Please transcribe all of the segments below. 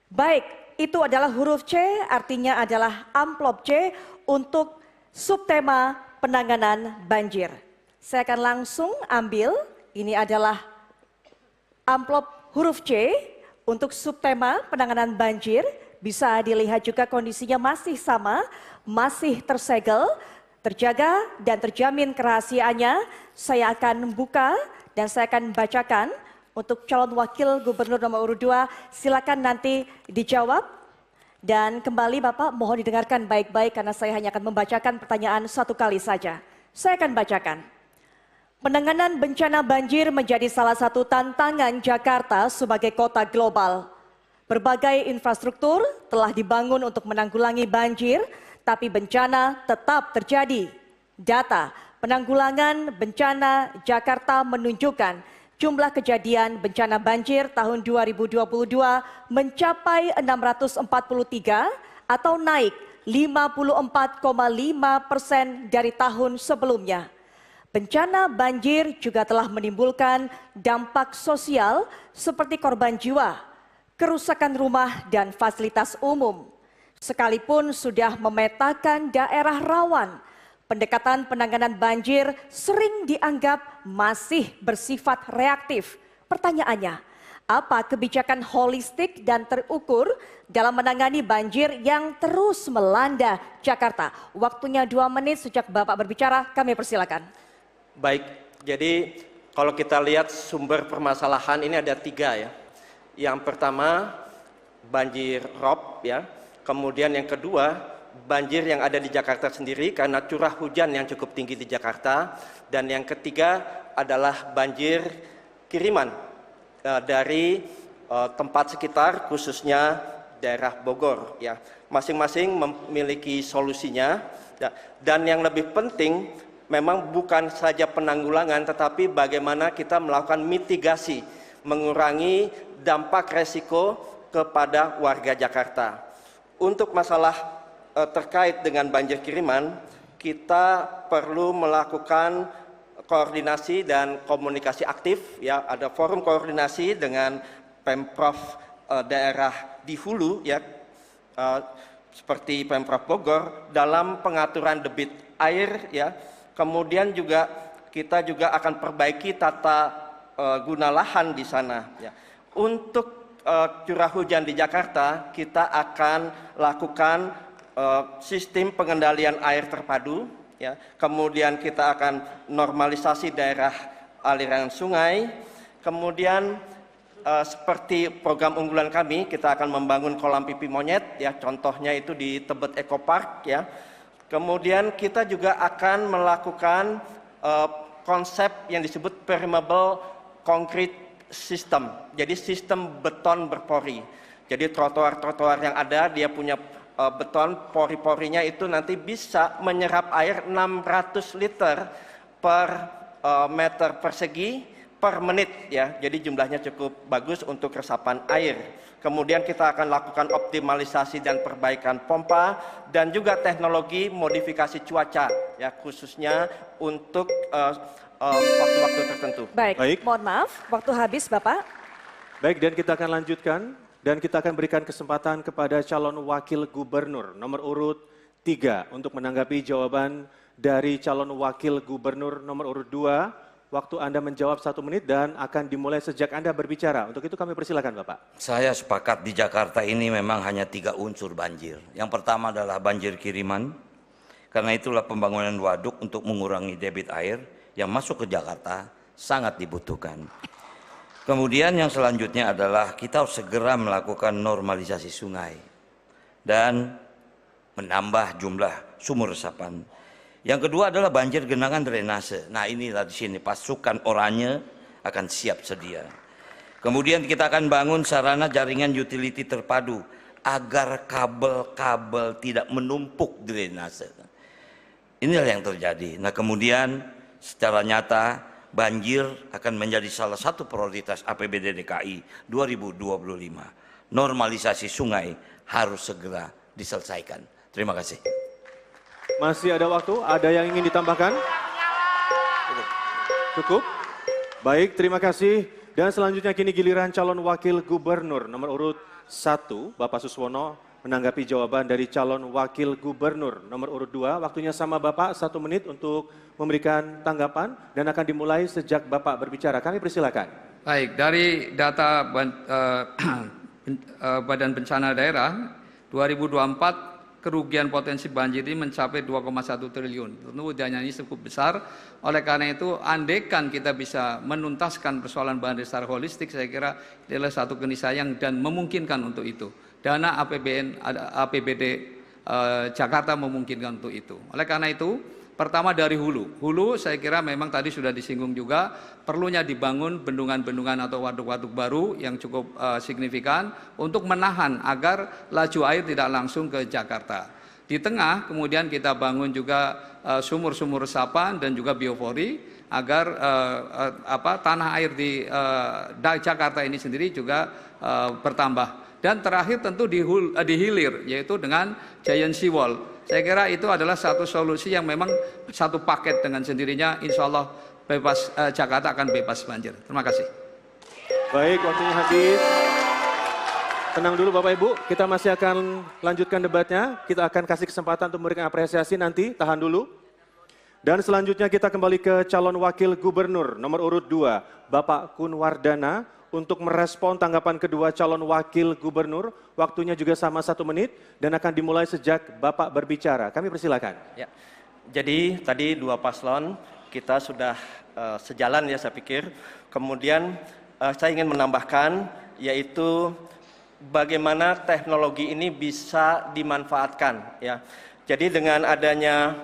Baik, itu adalah huruf C, artinya adalah amplop C untuk subtema penanganan banjir. Saya akan langsung ambil, ini adalah amplop huruf C untuk subtema penanganan banjir. Bisa dilihat juga kondisinya masih sama, masih tersegel, terjaga dan terjamin kerahasiaannya. Saya akan membuka dan saya akan bacakan untuk calon wakil gubernur nomor urut 2. Silakan nanti dijawab. Dan kembali Bapak mohon didengarkan baik-baik karena saya hanya akan membacakan pertanyaan satu kali saja. Saya akan bacakan. Penanganan bencana banjir menjadi salah satu tantangan Jakarta sebagai kota global. Berbagai infrastruktur telah dibangun untuk menanggulangi banjir, tapi bencana tetap terjadi. Data penanggulangan bencana Jakarta menunjukkan jumlah kejadian bencana banjir tahun 2022 mencapai 643 atau naik 54,5% dari tahun sebelumnya. Bencana banjir juga telah menimbulkan dampak sosial seperti korban jiwa, kerusakan rumah dan fasilitas umum. Sekalipun sudah memetakan daerah rawan, pendekatan penanganan banjir sering dianggap masih bersifat reaktif. Pertanyaannya, apa kebijakan holistik dan terukur dalam menangani banjir yang terus melanda Jakarta? Waktunya 2 menit sejak Bapak berbicara, kami persilakan. Baik, jadi kalau kita lihat sumber permasalahan ini ada 3 ya. Yang pertama banjir rob ya, kemudian yang kedua banjir yang ada di Jakarta sendiri karena curah hujan yang cukup tinggi di Jakarta, dan yang ketiga adalah banjir kiriman dari tempat sekitar khususnya daerah Bogor ya. Masing-masing memiliki solusinya dan yang lebih penting memang bukan saja penanggulangan tetapi bagaimana kita melakukan mitigasi, mengurangi dampak resiko kepada warga Jakarta. Untuk masalah terkait dengan banjir kiriman, kita perlu melakukan koordinasi dan komunikasi aktif ya, ada forum koordinasi dengan Pemprov daerah di hulu ya, seperti Pemprov Bogor dalam pengaturan debit air ya. Kemudian juga kita juga akan perbaiki tata guna lahan di sana ya. Untuk curah hujan di Jakarta kita akan lakukan sistem pengendalian air terpadu ya. Kemudian kita akan normalisasi daerah aliran sungai. Kemudian seperti program unggulan kami, kita akan membangun kolam pipi monyet ya, contohnya itu di Tebet Eco Park ya. Kemudian kita juga akan melakukan konsep yang disebut permeable concrete system. Jadi sistem beton berpori. Jadi trotoar-trotoar yang ada dia punya beton, pori-porinya itu nanti bisa menyerap air 600 liter per meter persegi per menit ya. Jadi jumlahnya cukup bagus untuk resapan air. Kemudian kita akan lakukan optimalisasi dan perbaikan pompa dan juga teknologi modifikasi cuaca ya, khususnya untuk waktu-waktu tertentu. Baik, mohon maaf, waktu habis Bapak. Baik, dan kita akan lanjutkan dan kita akan berikan kesempatan kepada calon wakil gubernur nomor urut 3 untuk menanggapi jawaban dari calon wakil gubernur nomor urut 2. Waktu Anda menjawab 1 menit dan akan dimulai sejak Anda berbicara. Untuk itu kami persilakan Bapak. Saya sepakat di Jakarta ini memang hanya 3 unsur banjir. Yang pertama adalah banjir kiriman. Karena itulah pembangunan waduk untuk mengurangi debit air yang masuk ke Jakarta sangat dibutuhkan. Kemudian yang selanjutnya adalah kita harus segera melakukan normalisasi sungai dan menambah jumlah sumur resapan. Yang kedua adalah banjir genangan drainase. Nah inilah di sini pasukan oranye akan siap sedia. Kemudian kita akan bangun sarana jaringan utility terpadu agar kabel-kabel tidak menumpuk drainase. Inilah yang terjadi. Nah kemudian secara nyata banjir akan menjadi salah satu prioritas APBD DKI 2025. Normalisasi sungai harus segera diselesaikan. Terima kasih. Masih ada waktu, ada yang ingin ditambahkan? Cukup? Baik, terima kasih Dan selanjutnya kini giliran calon wakil gubernur nomor urut 1, Bapak Suswono menanggapi jawaban dari calon wakil gubernur nomor urut 2. Waktunya sama Bapak, 1 menit untuk memberikan tanggapan dan akan dimulai sejak Bapak berbicara. Kami persilakan. Baik, dari data Badan Bencana Daerah 2024 kerugian potensi banjir ini mencapai 2,1 triliun. Tentu dananya ini cukup besar. Oleh karena itu, andaikan kita bisa menuntaskan persoalan banjir secara holistik, saya kira ini adalah satu keniscayaan dan memungkinkan untuk itu. Dana APBD Jakarta memungkinkan untuk itu. Oleh karena itu, pertama dari hulu. Hulu saya kira memang tadi sudah disinggung juga, perlunya dibangun bendungan-bendungan atau waduk-waduk baru yang cukup signifikan untuk menahan agar laju air tidak langsung ke Jakarta. Di tengah kemudian kita bangun juga sumur-sumur resapan dan juga biopori agar tanah air di Jakarta ini sendiri juga bertambah. Dan terakhir tentu di hilir, yaitu dengan giant seawall. Saya kira itu adalah satu solusi yang memang satu paket dengan sendirinya, insya Allah Jakarta akan bebas banjir. Terima kasih. Baik, waktunya habis. Tenang dulu Bapak Ibu, kita masih akan lanjutkan debatnya. Kita akan kasih kesempatan untuk memberikan apresiasi nanti, tahan dulu. Dan selanjutnya kita kembali ke calon wakil gubernur nomor urut 2, Bapak Kunwardana, untuk merespon tanggapan kedua calon wakil gubernur. Waktunya juga sama 1 menit dan akan dimulai sejak Bapak berbicara. Kami persilakan. Ya, jadi tadi 2 paslon kita sudah sejalan ya saya pikir. Kemudian saya ingin menambahkan yaitu bagaimana teknologi ini bisa dimanfaatkan ya. Jadi dengan adanya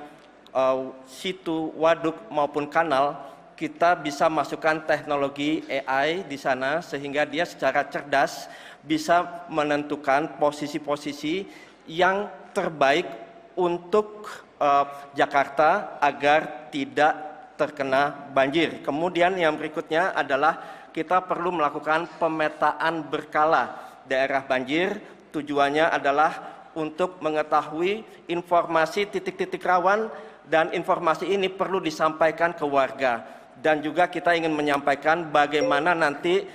situ, waduk maupun kanal, kita bisa masukkan teknologi AI di sana sehingga dia secara cerdas bisa menentukan posisi-posisi yang terbaik untuk Jakarta agar tidak terkena banjir. Kemudian yang berikutnya adalah kita perlu melakukan pemetaan berkala daerah banjir. Tujuannya adalah untuk mengetahui informasi titik-titik rawan dan informasi ini perlu disampaikan ke warga. Dan juga kita ingin menyampaikan bagaimana nanti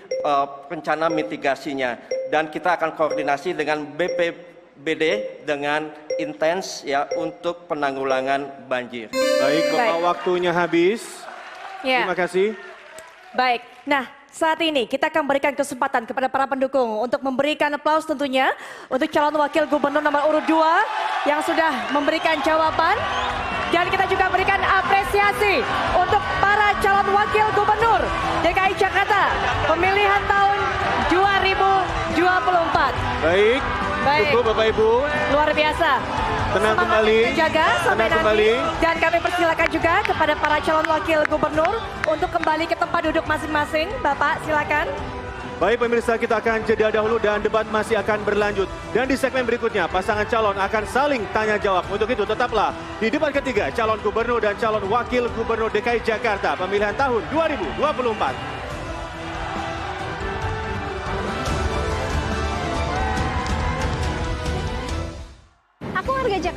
rencana mitigasinya. Dan kita akan koordinasi dengan BPBD dengan intens ya untuk penanggulangan banjir. Baik, Bapak, Baik. waktunya habis. Ya. Terima kasih. Baik, nah saat ini kita akan berikan kesempatan kepada para pendukung untuk memberikan aplaus tentunya untuk calon wakil gubernur nomor urut 2 yang sudah memberikan jawaban. Dan kita juga berikan apresiasi untuk para calon wakil gubernur DKI Jakarta pemilihan tahun 2024. Baik, Baik. cukup Bapak Ibu. Luar biasa. Tenang Semangat kembali. terjaga sampai Tenang nanti. kembali. Dan kami persilakan juga kepada para calon wakil gubernur untuk kembali ke tempat duduk masing-masing. Bapak silakan. Baik pemirsa, kita akan jeda dahulu dan debat masih akan berlanjut. Dan di segmen berikutnya pasangan calon akan saling tanya jawab. Untuk itu tetaplah di debat ketiga calon gubernur dan calon wakil gubernur DKI Jakarta pemilihan tahun 2024. Aku warga Jakarta.